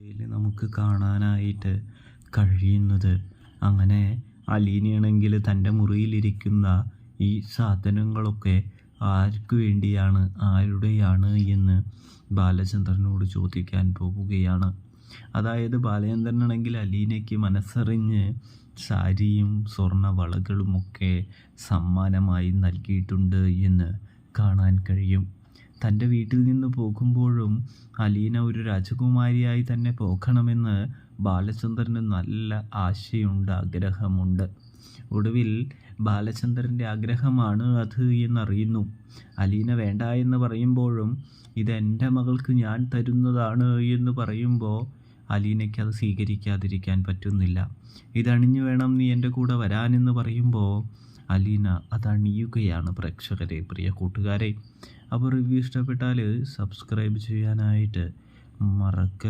ഇതിൽ നമുക്ക് കാണാനായിട്ട് കഴിയുന്നത് അങ്ങനെ അലീനയാണെങ്കിൽ തൻ്റെ മുറിയിലിരിക്കുന്ന ഈ സാധനങ്ങളൊക്കെ ആർക്ക് വേണ്ടിയാണ്, ആരുടെയാണ് എന്ന് ബാലചന്ദ്രനോട് ചോദിക്കാൻ പോവുകയാണ്. അതായത് ബാലചന്ദ്രനാണെങ്കിൽ അലീനയ്ക്ക് മനസ്സറിഞ്ഞ് സാരിയും സ്വർണ്ണ വളകളുമൊക്കെ സമ്മാനമായി നൽകിയിട്ടുണ്ട് എന്ന് കാണാൻ കഴിയും. തൻ്റെ വീട്ടിൽ നിന്ന് പോകുമ്പോഴും അലീന ഒരു രാജകുമാരിയായി തന്നെ പോകണമെന്ന് ബാലചന്ദ്രന് നല്ല ആശയുണ്ട്, ആഗ്രഹമുണ്ട്. ഒടുവിൽ ബാലചന്ദ്രൻ്റെ ആഗ്രഹമാണ് അത് എന്നറിയുന്നു. അലീന വേണ്ട എന്ന് പറയുമ്പോഴും ഇതെൻ്റെ മകൾക്ക് ഞാൻ തരുന്നതാണ് എന്ന് പറയുമ്പോൾ അലീനയ്ക്ക് അത് സ്വീകരിക്കാതിരിക്കാൻ പറ്റുന്നില്ല. ഇതണിഞ്ഞു വേണം നീ എൻ്റെ കൂടെ വരാനെന്ന് പറയുമ്പോൾ അലീന അതണിയുകയാണ്. പ്രേക്ഷകരെ, പ്രിയ കൂട്ടുകാരെ, അപ്പോൾ റിവ്യൂ ഇഷ്ടപ്പെട്ടാൽ സബ്സ്ക്രൈബ് ചെയ്യാനായിട്ട് മറക്കരുത്.